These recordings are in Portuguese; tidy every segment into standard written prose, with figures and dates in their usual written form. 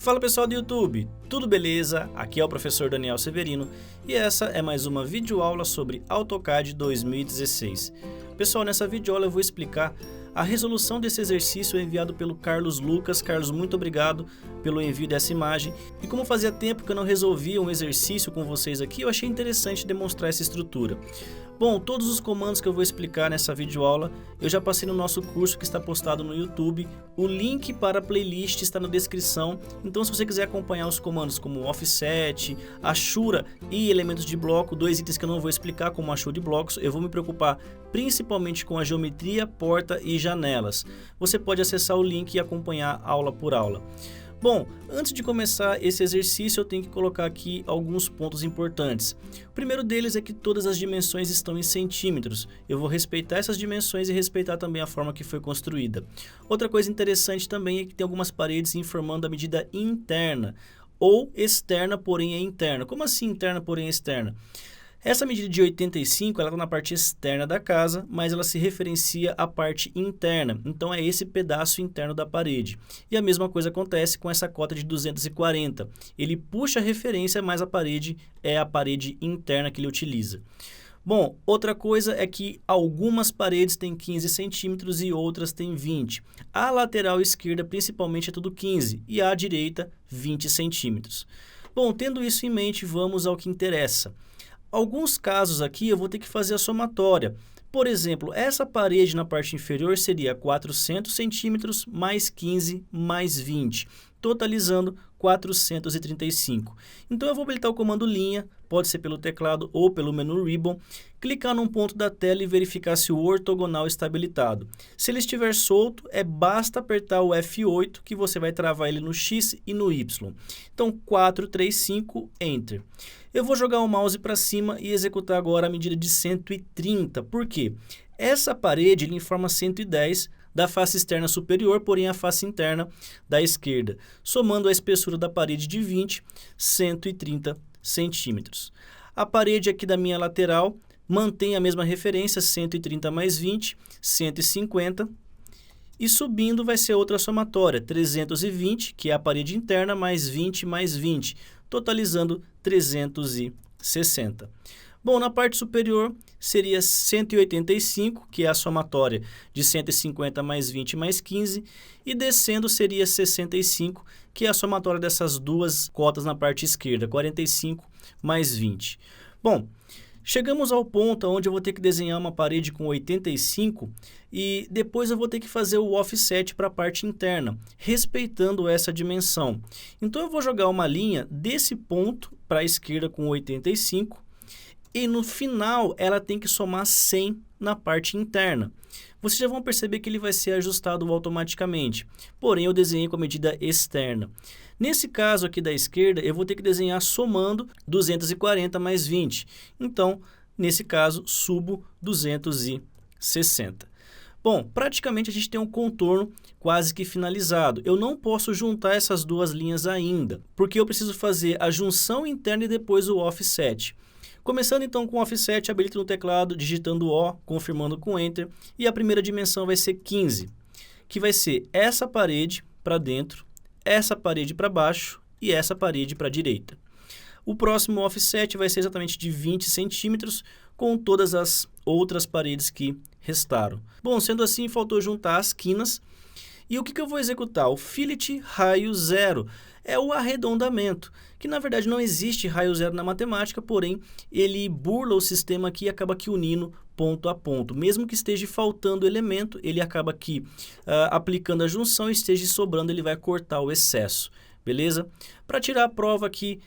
Fala pessoal do YouTube, tudo beleza? Aqui é o professor Daniel Severino e essa é mais uma videoaula sobre AutoCAD 2016. Pessoal, nessa videoaula eu vou explicar a resolução desse exercício enviado pelo Carlos Lucas. Carlos, muito obrigado pelo envio dessa imagem. E como fazia tempo que eu não resolvia um exercício com vocês aqui, eu achei interessante demonstrar essa estrutura. Bom, todos os comandos que eu vou explicar nessa videoaula, eu já passei no nosso curso que está postado no YouTube. O link para a playlist está na descrição. Então, se você quiser acompanhar os comandos como Offset, Ashura e elementos de bloco, dois itens que eu não vou explicar como Ashura e blocos, eu vou me preocupar principalmente com a geometria, porta e janelas. Você pode acessar o link e acompanhar aula por aula. Bom, antes de começar esse exercício eu tenho que colocar aqui alguns pontos importantes. O primeiro deles é que todas as dimensões estão em centímetros. Eu vou respeitar essas dimensões e respeitar também a forma que foi construída. Outra coisa interessante também é que tem algumas paredes informando a medida interna ou externa, porém é interna. Como assim interna, porém é externa? Essa medida de 85, ela está na parte externa da casa, mas ela se referencia à parte interna. Então, é esse pedaço interno da parede. E a mesma coisa acontece com essa cota de 240. Ele puxa a referência, mas a parede é a parede interna que ele utiliza. Bom, outra coisa é que algumas paredes têm 15 centímetros e outras têm 20. A lateral esquerda, principalmente, é tudo 15 e a direita, 20 centímetros. Bom, tendo isso em mente, vamos ao que interessa. Alguns casos aqui eu vou ter que fazer a somatória. Por exemplo, essa parede na parte inferior seria 400 centímetros mais 15 mais 20, totalizando 435. Então eu vou habilitar o comando linha, pode ser pelo teclado ou pelo menu Ribbon, clicar num ponto da tela e verificar se o ortogonal está habilitado. Se ele estiver solto, basta apertar o F8 que você vai travar ele no X e no Y. Então 435, Enter. Eu vou jogar o mouse para cima e executar agora a medida de 130. Por quê? Essa parede ele informa 110 da face externa superior, porém a face interna da esquerda. Somando a espessura da parede de 20, 130 centímetros. A parede aqui da minha lateral mantém a mesma referência, 130 mais 20, 150. E subindo vai ser outra somatória, 320, que é a parede interna, mais 20 mais 20, totalizando 360. Bom, na parte superior seria 185, que é a somatória de 150 mais 20 mais 15, e descendo seria 65, que é a somatória dessas duas cotas na parte esquerda, 45 mais 20. Bom, chegamos ao ponto onde eu vou ter que desenhar uma parede com 85 e depois eu vou ter que fazer o offset para a parte interna, respeitando essa dimensão. Então eu vou jogar uma linha desse ponto para a esquerda com 85 e no final ela tem que somar 100 na parte interna. Vocês já vão perceber que ele vai ser ajustado automaticamente, porém eu desenhei com a medida externa. Nesse caso aqui da esquerda, eu vou ter que desenhar somando 240 mais 20. Então, nesse caso, subo 260. Bom, praticamente a gente tem um contorno quase que finalizado. Eu não posso juntar essas duas linhas ainda, porque eu preciso fazer a junção interna e depois o offset. Começando então com o offset, habilito no teclado, digitando O, confirmando com Enter, e a primeira dimensão vai ser 15, que vai ser essa parede para dentro, essa parede para baixo e essa parede para a direita. O próximo offset vai ser exatamente de 20 centímetros, com todas as outras paredes que restaram. Bom, sendo assim, faltou juntar as quinas. E o que eu vou executar? O Fillet raio zero. É o arredondamento, que na verdade não existe raio zero na matemática, porém ele burla o sistema aqui e acaba que unindo ponto a ponto. Mesmo que esteja faltando elemento, ele acaba aqui aplicando a junção e esteja sobrando, ele vai cortar o excesso. Beleza? Para tirar a prova aqui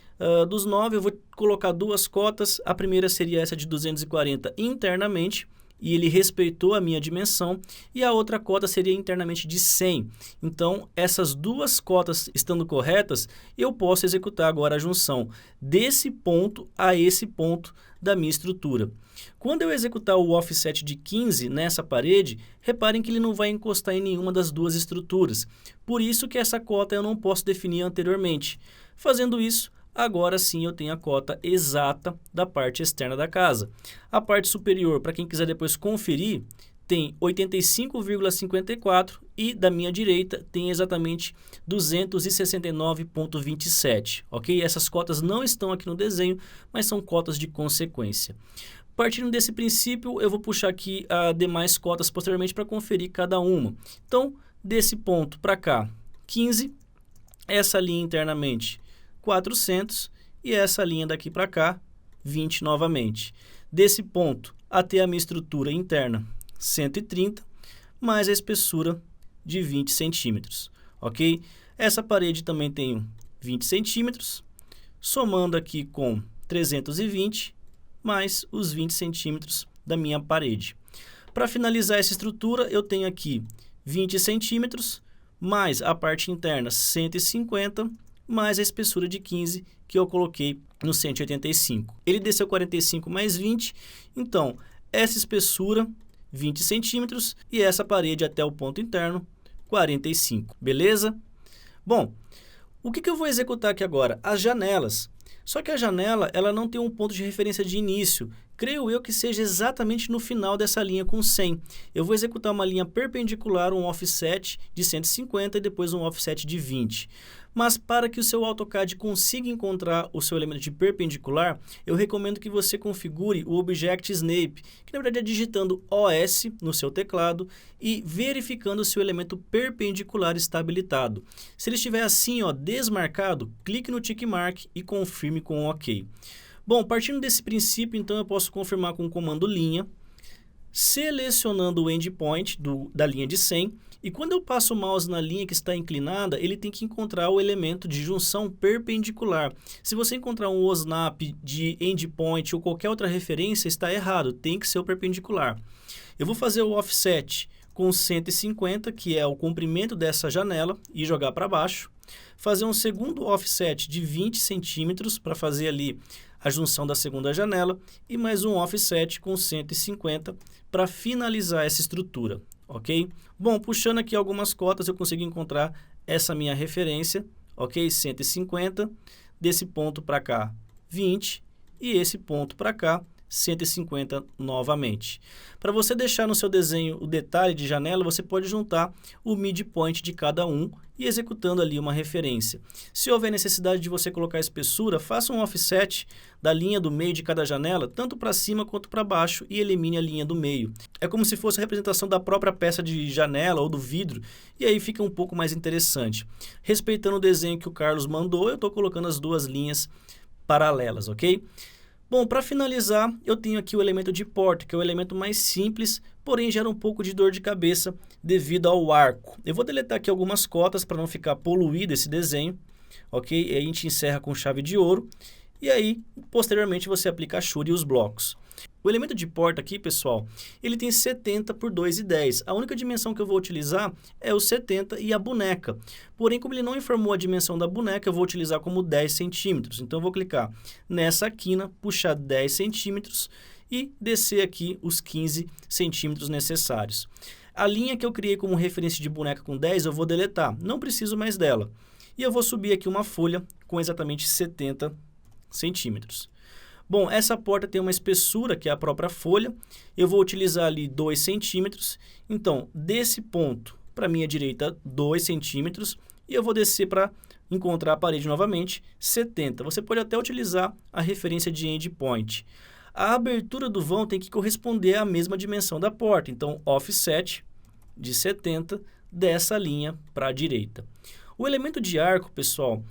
dos 9, eu vou colocar duas cotas. A primeira seria essa de 240 internamente, e ele respeitou a minha dimensão, e a outra cota seria internamente de 100. Então, essas duas cotas estando corretas, eu posso executar agora a junção desse ponto a esse ponto da minha estrutura. Quando eu executar o offset de 15 nessa parede, reparem que ele não vai encostar em nenhuma das duas estruturas. Por isso que essa cota eu não posso definir anteriormente. Fazendo isso, agora sim eu tenho a cota exata da parte externa da casa. A parte superior, para quem quiser depois conferir, tem 85,54 e da minha direita tem exatamente 269,27, ok? Essas cotas não estão aqui no desenho, mas são cotas de consequência. Partindo desse princípio, eu vou puxar aqui as demais cotas posteriormente para conferir cada uma. Então, desse ponto para cá, 15, essa linha internamente, 400 e essa linha daqui para cá, 20 novamente. Desse ponto até a minha estrutura interna, 130, mais a espessura de 20 centímetros, ok? Essa parede também tem 20 centímetros, somando aqui com 320, mais os 20 centímetros da minha parede. Para finalizar essa estrutura, eu tenho aqui 20 centímetros, mais a parte interna 150, mais a espessura de 15 que eu coloquei no 185. Ele desceu 45 mais 20, então essa espessura 20 centímetros e essa parede até o ponto interno 45, beleza? Bom, o que eu vou executar aqui agora? As janelas. Só que a janela ela não tem um ponto de referência de início. Creio eu que seja exatamente no final dessa linha com 100. Eu vou executar uma linha perpendicular, um offset de 150 e depois um offset de 20. Mas para que o seu AutoCAD consiga encontrar o seu elemento de perpendicular, eu recomendo que você configure o Object Snap, que na verdade é digitando OS no seu teclado e verificando se o elemento perpendicular está habilitado. Se ele estiver assim, ó, desmarcado, clique no tick mark e confirme com OK. Bom, partindo desse princípio, então eu posso confirmar com o comando linha, selecionando o endpoint da linha de 100, e quando eu passo o mouse na linha que está inclinada, ele tem que encontrar o elemento de junção perpendicular. Se você encontrar um OSNAP de endpoint ou qualquer outra referência, está errado, tem que ser o perpendicular. Eu vou fazer o offset com 150, que é o comprimento dessa janela, e jogar para baixo. Fazer um segundo offset de 20 centímetros para fazer ali a junção da segunda janela e mais um offset com 150 para finalizar essa estrutura, ok? Bom, puxando aqui algumas cotas eu consigo encontrar essa minha referência, ok? 150, desse ponto para cá 20 e esse ponto para cá 150 novamente. Para você deixar no seu desenho o detalhe de janela, você pode juntar o midpoint de cada um e executando ali uma referência. Se houver necessidade de você colocar espessura, faça um offset da linha do meio de cada janela, tanto para cima quanto para baixo, e elimine a linha do meio. É como se fosse a representação da própria peça de janela ou do vidro, e aí fica um pouco mais interessante. Respeitando o desenho que o Carlos mandou, eu estou colocando as duas linhas paralelas, ok? Bom, para finalizar, eu tenho aqui o elemento de porta, que é o elemento mais simples, porém gera um pouco de dor de cabeça devido ao arco. Eu vou deletar aqui algumas cotas para não ficar poluído esse desenho, ok? E aí a gente encerra com chave de ouro, e aí, posteriormente, você aplica a chure e os blocos. O elemento de porta aqui, pessoal, ele tem 70 por 2,10. A única dimensão que eu vou utilizar é o 70 e a boneca. Porém, como ele não informou a dimensão da boneca, eu vou utilizar como 10 centímetros. Então, eu vou clicar nessa quina, puxar 10 centímetros e descer aqui os 15 centímetros necessários. A linha que eu criei como referência de boneca com 10, eu vou deletar. Não preciso mais dela. E eu vou subir aqui uma folha com exatamente 70 centímetros. Bom, essa porta tem uma espessura, que é a própria folha. Eu vou utilizar ali 2 centímetros. Então, desse ponto para a minha direita, 2 centímetros. E eu vou descer para encontrar a parede novamente, 70. Você pode até utilizar a referência de endpoint. A abertura do vão tem que corresponder à mesma dimensão da porta. Então, offset de 70 dessa linha para a direita. O elemento de arco, pessoal,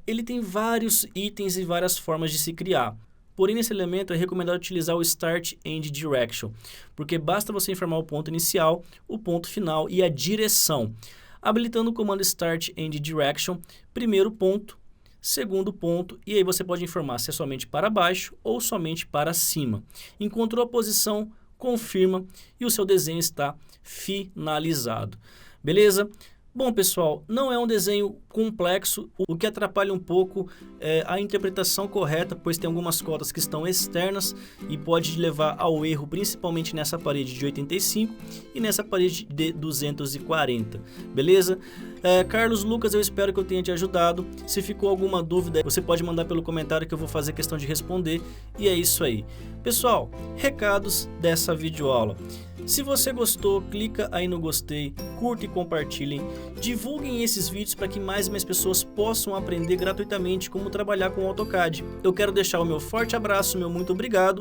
ele tem vários itens e várias formas de se criar. Porém, nesse elemento é recomendado utilizar o Start End Direction, porque basta você informar o ponto inicial, o ponto final e a direção. Habilitando o comando Start End Direction, primeiro ponto, segundo ponto, e aí você pode informar se é somente para baixo ou somente para cima. Encontrou a posição, confirma e o seu desenho está finalizado. Beleza? Bom, pessoal, não é um desenho complexo, o que atrapalha um pouco é a interpretação correta, pois tem algumas cotas que estão externas e pode levar ao erro, principalmente nessa parede de 85 e nessa parede de 240, beleza? Carlos, Lucas, eu espero que eu tenha te ajudado. Se ficou alguma dúvida, você pode mandar pelo comentário que eu vou fazer questão de responder, e é isso aí. Pessoal, recados dessa videoaula. Se você gostou, clica aí no gostei, curta e compartilhem, divulguem esses vídeos para que mais e mais pessoas possam aprender gratuitamente como trabalhar com AutoCAD. Eu quero deixar o meu forte abraço, meu muito obrigado